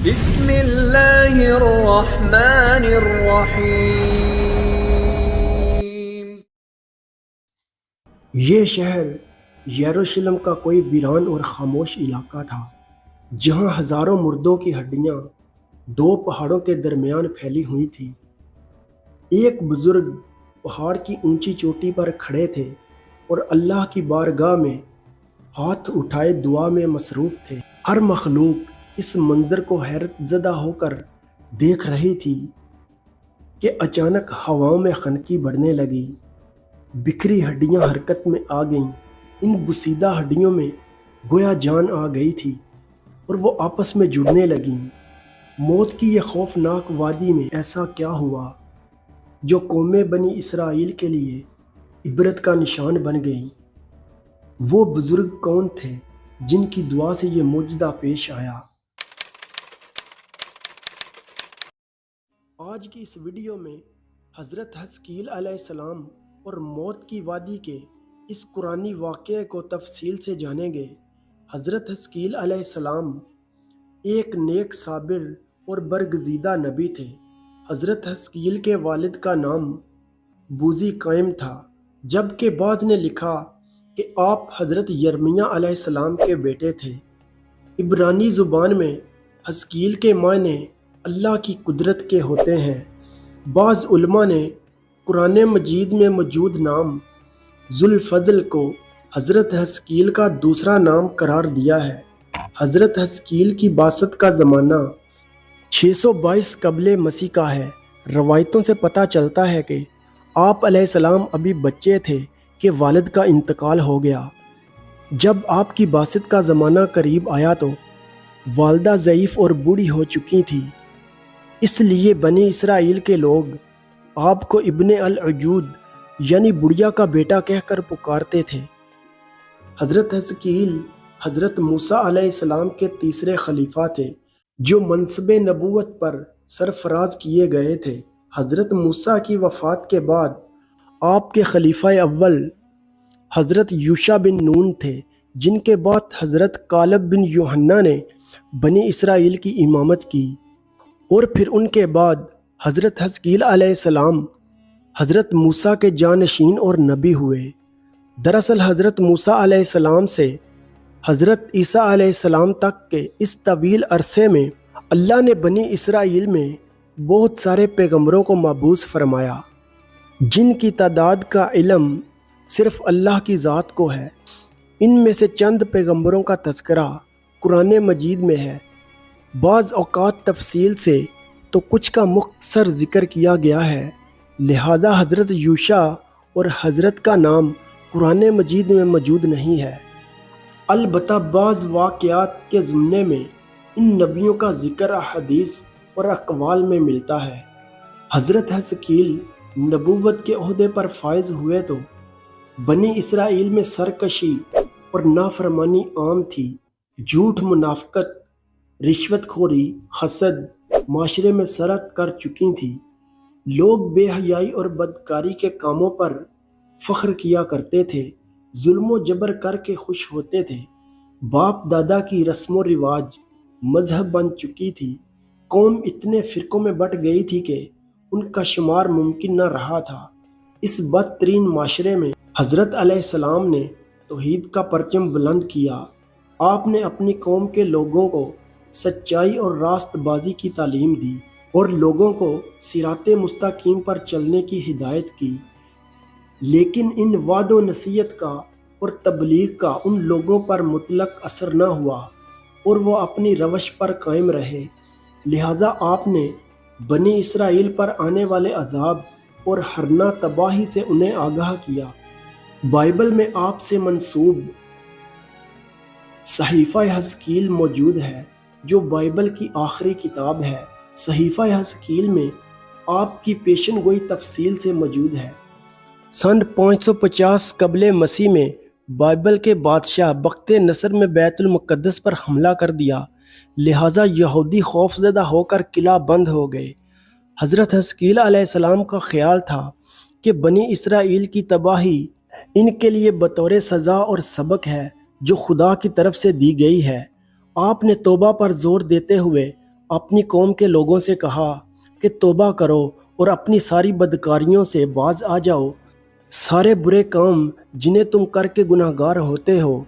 بسم اللہ الرحمن الرحیم۔ یہ شہر یروشلم کا کوئی ویران اور خاموش علاقہ تھا جہاں ہزاروں مردوں کی ہڈیاں دو پہاڑوں کے درمیان پھیلی ہوئی تھیں۔ ایک بزرگ پہاڑ کی اونچی چوٹی پر کھڑے تھے اور اللہ کی بارگاہ میں ہاتھ اٹھائے دعا میں مصروف تھے۔ ہر مخلوق اس منظر کو حیرت زدہ ہو کر دیکھ رہی تھی کہ اچانک ہواؤں میں خنکی بڑھنے لگی، بکھری ہڈیاں حرکت میں آ گئیں۔ ان بسیدہ ہڈیوں میں گویا جان آ گئی تھی اور وہ آپس میں جڑنے لگیں۔ موت کی یہ خوفناک وادی میں ایسا کیا ہوا جو قوم بنی اسرائیل کے لیے عبرت کا نشان بن گئی؟ وہ بزرگ کون تھے جن کی دعا سے یہ معجزہ پیش آیا؟ آج کی اس ویڈیو میں حضرت حزقیل علیہ السلام اور موت کی وادی کے اس قرآنی واقعے کو تفصیل سے جانیں گے۔ حضرت حزقیل علیہ السلام ایک نیک صابر اور برگزیدہ نبی تھے۔ حضرت حزقیل کے والد کا نام بوزی قائم تھا، جبکہ بعض نے لکھا کہ آپ حضرت یرمیہ علیہ السلام کے بیٹے تھے۔ عبرانی زبان میں حزقیل کے معنی اللہ کی قدرت کے ہوتے ہیں۔ بعض علماء نے قرآن مجید میں موجود نام ذوالفضل کو حضرت حزقیل کا دوسرا نام قرار دیا ہے۔ حضرت حزقیل کی بعثت کا زمانہ 622 قبل مسیح کا ہے۔ روایتوں سے پتہ چلتا ہے کہ آپ علیہ السلام ابھی بچے تھے کہ والد کا انتقال ہو گیا۔ جب آپ کی بعثت کا زمانہ قریب آیا تو والدہ ضعیف اور بوڑھی ہو چکی تھی، اس لیے بنی اسرائیل کے لوگ آپ کو ابن العجوز یعنی بڑھیا کا بیٹا کہہ کر پکارتے تھے۔ حضرت حزقیل حضرت موسیٰ علیہ السلام کے تیسرے خلیفہ تھے جو منصب نبوت پر سرفراز کیے گئے تھے۔ حضرت موسیٰ کی وفات کے بعد آپ کے خلیفہ اول حضرت یوشع بن نون تھے، جن کے بعد حضرت کالب بن یوحنا نے بنی اسرائیل کی امامت کی، اور پھر ان کے بعد حضرت حزقیل علیہ السلام حضرت موسیٰ کے جانشین اور نبی ہوئے۔ دراصل حضرت موسیٰ علیہ السلام سے حضرت عیسیٰ علیہ السلام تک کے اس طویل عرصے میں اللہ نے بنی اسرائیل میں بہت سارے پیغمبروں کو مبعوث فرمایا، جن کی تعداد کا علم صرف اللہ کی ذات کو ہے۔ ان میں سے چند پیغمبروں کا تذکرہ قرآن مجید میں ہے، بعض اوقات تفصیل سے تو کچھ کا مختصر ذکر کیا گیا ہے، لہٰذا حضرت یوشع اور حضرت کا نام قرآن مجید میں موجود نہیں ہے۔ البتہ بعض واقعات کے ضمن میں ان نبیوں کا ذکر احادیث اور اقوال میں ملتا ہے۔ حضرت حزقیل نبوت کے عہدے پر فائز ہوئے تو بنی اسرائیل میں سرکشی اور نافرمانی عام تھی۔ جھوٹ، منافقت، رشوت خوری، حسد معاشرے میں سرت کر چکی تھی۔ لوگ بے حیائی اور بدکاری کے کاموں پر فخر کیا کرتے تھے، ظلم و جبر کر کے خوش ہوتے تھے۔ باپ دادا کی رسم و رواج مذہب بن چکی تھی۔ قوم اتنے فرقوں میں بٹ گئی تھی کہ ان کا شمار ممکن نہ رہا تھا۔ اس بدترین معاشرے میں حضرت علیہ السلام نے توحید کا پرچم بلند کیا۔ آپ نے اپنی قوم کے لوگوں کو سچائی اور راست بازی کی تعلیم دی اور لوگوں کو صراط مستقیم پر چلنے کی ہدایت کی، لیکن ان وعد و نصیحت کا اور تبلیغ کا ان لوگوں پر مطلق اثر نہ ہوا اور وہ اپنی روش پر قائم رہے۔ لہٰذا آپ نے بنی اسرائیل پر آنے والے عذاب اور ہرنا تباہی سے انہیں آگاہ کیا۔ بائبل میں آپ سے منسوب صحیفہ حزقیل موجود ہے، جو بائبل کی آخری کتاب ہے۔ صحیفہ حزقیل میں آپ کی پیشن گوئی تفصیل سے موجود ہے۔ سن 550 قبل مسیح میں بائبل کے بادشاہ بخت نصر میں بیت المقدس پر حملہ کر دیا، لہٰذا یہودی خوف زدہ ہو کر قلعہ بند ہو گئے۔ حضرت حزقیل علیہ السلام کا خیال تھا کہ بنی اسرائیل کی تباہی ان کے لیے بطور سزا اور سبق ہے جو خدا کی طرف سے دی گئی ہے۔ آپ نے توبہ پر زور دیتے ہوئے اپنی قوم کے لوگوں سے کہا کہ توبہ کرو اور اپنی ساری بدکاریوں سے باز آ جاؤ۔ سارے برے کام جنہیں تم کر کے گناہ گار ہوتے ہو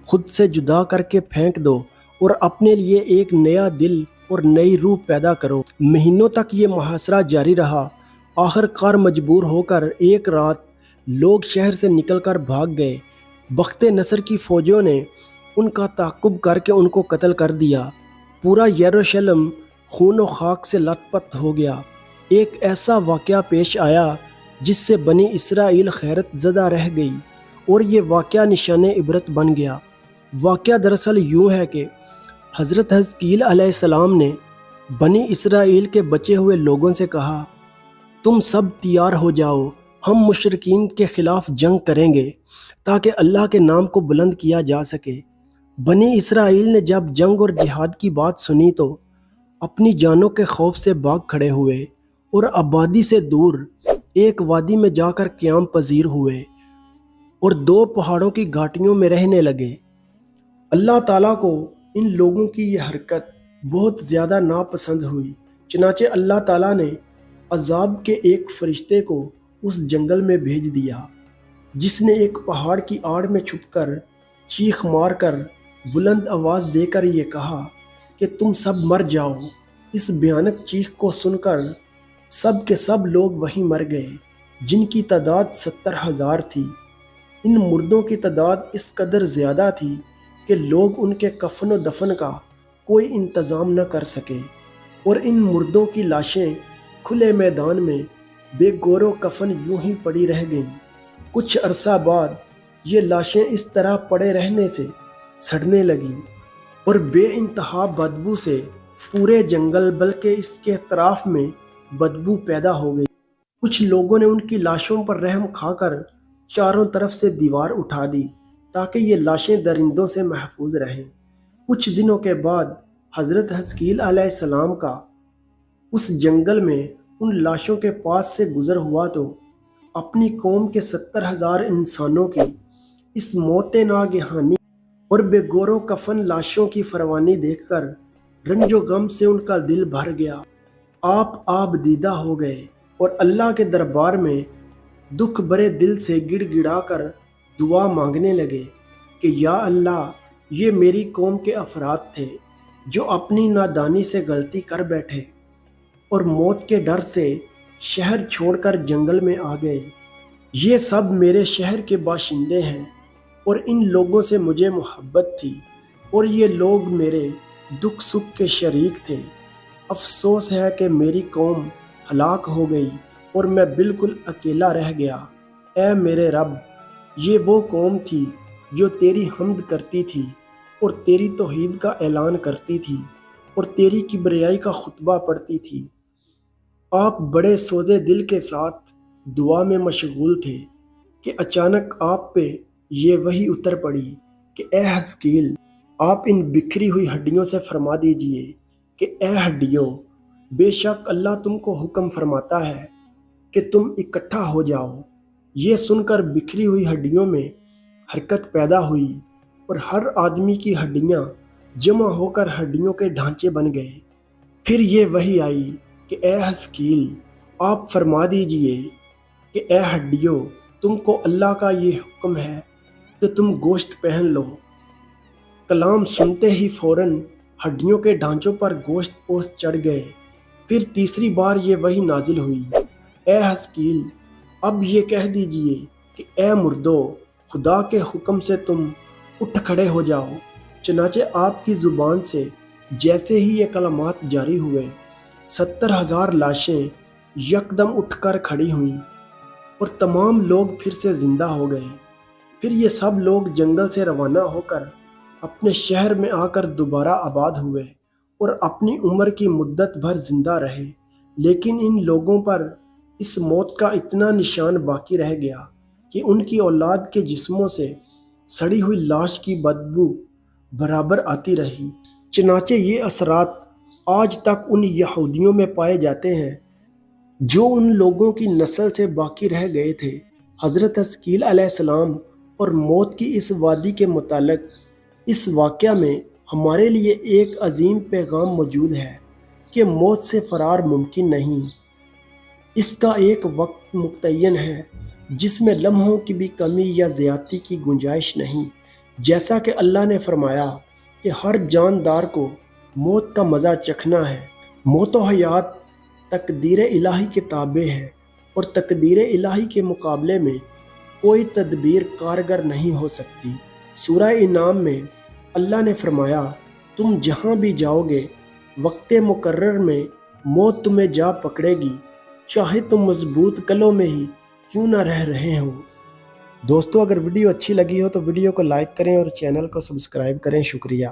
خود سے جدا کر کے پھینک دو اور اپنے لیے ایک نیا دل اور نئی روح پیدا کرو۔ مہینوں تک یہ محاصرہ جاری رہا۔ آخر کار مجبور ہو کر ایک رات لوگ شہر سے نکل کر بھاگ گئے۔ بخت نصر کی فوجوں نے ان کا تعاقب کر کے ان کو قتل کر دیا۔ پورا یروشلم خون و خاک سے لت پت ہو گیا۔ ایک ایسا واقعہ پیش آیا جس سے بنی اسرائیل حیرت زدہ رہ گئی اور یہ واقعہ نشان عبرت بن گیا۔ واقعہ دراصل یوں ہے کہ حضرت حزقیل علیہ السلام نے بنی اسرائیل کے بچے ہوئے لوگوں سے کہا، تم سب تیار ہو جاؤ، ہم مشرکین کے خلاف جنگ کریں گے تاکہ اللہ کے نام کو بلند کیا جا سکے۔ بنی اسرائیل نے جب جنگ اور جہاد کی بات سنی تو اپنی جانوں کے خوف سے بھاگ کھڑے ہوئے اور آبادی سے دور ایک وادی میں جا کر قیام پذیر ہوئے اور 2 پہاڑوں کی گھاٹیوں میں رہنے لگے۔ اللہ تعالیٰ کو ان لوگوں کی یہ حرکت بہت زیادہ ناپسند ہوئی، چنانچہ اللہ تعالیٰ نے عذاب کے ایک فرشتے کو اس جنگل میں بھیج دیا جس نے ایک پہاڑ کی آڑ میں چھپ کر چیخ مار کر بلند آواز دے کر یہ کہا کہ تم سب مر جاؤ۔ اس بھیانک چیخ کو سن کر سب کے سب لوگ وہیں مر گئے، جن کی تعداد 70,000 تھی۔ ان مردوں کی تعداد اس قدر زیادہ تھی کہ لوگ ان کے کفن و دفن کا کوئی انتظام نہ کر سکے، اور ان مردوں کی لاشیں کھلے میدان میں بے گور و کفن یوں ہی پڑی رہ گئیں۔ کچھ عرصہ بعد یہ لاشیں اس طرح پڑے رہنے سے سڑنے لگیں اور بے انتہا بدبو سے پورے جنگل بلکہ اس کے اطراف میں بدبو پیدا ہو گئی۔ کچھ لوگوں نے ان کی لاشوں پر رحم کھا کر چاروں طرف سے دیوار اٹھا دی تاکہ یہ لاشیں درندوں سے محفوظ رہیں۔ کچھ دنوں کے بعد حضرت حزقیل علیہ السلام کا اس جنگل میں ان لاشوں کے پاس سے گزر ہوا تو اپنی قوم کے 70,000 انسانوں کی اس موت ناگہانی اور بے گور و کفن لاشوں کی فروانی دیکھ کر رنج و غم سے ان کا دل بھر گیا۔ آپ آب دیدہ ہو گئے اور اللہ کے دربار میں دکھ بھرے دل سے گڑ گڑا کر دعا مانگنے لگے کہ یا اللہ، یہ میری قوم کے افراد تھے جو اپنی نادانی سے غلطی کر بیٹھے اور موت کے ڈر سے شہر چھوڑ کر جنگل میں آ گئے۔ یہ سب میرے شہر کے باشندے ہیں اور ان لوگوں سے مجھے محبت تھی اور یہ لوگ میرے دکھ سکھ کے شریک تھے۔ افسوس ہے کہ میری قوم ہلاک ہو گئی اور میں بالکل اکیلا رہ گیا۔ اے میرے رب، یہ وہ قوم تھی جو تیری حمد کرتی تھی اور تیری توحید کا اعلان کرتی تھی اور تیری کبریائی کا خطبہ پڑھتی تھی۔ آپ بڑے سوزے دل کے ساتھ دعا میں مشغول تھے کہ اچانک آپ پہ یہ وحی اتر پڑی کہ اے حزقیل، آپ ان بکھری ہوئی ہڈیوں سے فرما دیجئے کہ اے ہڈیوں، بے شک اللہ تم کو حکم فرماتا ہے کہ تم اکٹھا ہو جاؤ۔ یہ سن کر بکھری ہوئی ہڈیوں میں حرکت پیدا ہوئی اور ہر آدمی کی ہڈیاں جمع ہو کر ہڈیوں کے ڈھانچے بن گئے۔ پھر یہ وحی آئی کہ اے حزقیل، آپ فرما دیجئے کہ اے ہڈیوں، تم کو اللہ کا یہ حکم ہے کہ تم گوشت پہن لو۔ کلام سنتے ہی فوراً ہڈیوں کے ڈھانچوں پر گوشت پوست چڑھ گئے۔ پھر تیسری بار یہ وحی نازل ہوئی، اے حزقیل، اب یہ کہہ دیجئے کہ اے مردو، خدا کے حکم سے تم اٹھ کھڑے ہو جاؤ۔ چنانچہ آپ کی زبان سے جیسے ہی یہ کلمات جاری ہوئے، 70,000 لاشیں یکدم اٹھ کر کھڑی ہوئیں اور تمام لوگ پھر سے زندہ ہو گئے۔ پھر یہ سب لوگ جنگل سے روانہ ہو کر اپنے شہر میں آ کر دوبارہ آباد ہوئے اور اپنی عمر کی مدت بھر زندہ رہے۔ لیکن ان لوگوں پر اس موت کا اتنا نشان باقی رہ گیا کہ ان کی اولاد کے جسموں سے سڑی ہوئی لاش کی بدبو برابر آتی رہی۔ چنانچہ یہ اثرات آج تک ان یہودیوں میں پائے جاتے ہیں جو ان لوگوں کی نسل سے باقی رہ گئے تھے۔ حضرت حزقیل علیہ السلام اور موت کی اس وادی کے متعلق اس واقعہ میں ہمارے لیے ایک عظیم پیغام موجود ہے۔ کہ موت سے فرار ممکن نہیں۔ اس کا ایک وقت متعین ہے جس میں لمحوں کی بھی کمی یا زیادتی کی گنجائش نہیں۔ جیسا کہ اللہ نے فرمایا کہ ہر جاندار کو موت کا مزہ چکھنا ہے۔ موت و حیات تقدیر الہی کے تابع ہے اور تقدیر الہی کے مقابلے میں کوئی تدبیر کارگر نہیں ہو سکتی۔ سورہ انعام میں اللہ نے فرمایا، تم جہاں بھی جاؤ گے وقت مقرر میں موت تمہیں جا پکڑے گی، چاہے تم مضبوط کلوں میں ہی کیوں نہ رہ رہے ہو۔ دوستو، اگر ویڈیو اچھی لگی ہو تو ویڈیو کو لائک کریں اور چینل کو سبسکرائب کریں۔ شکریہ۔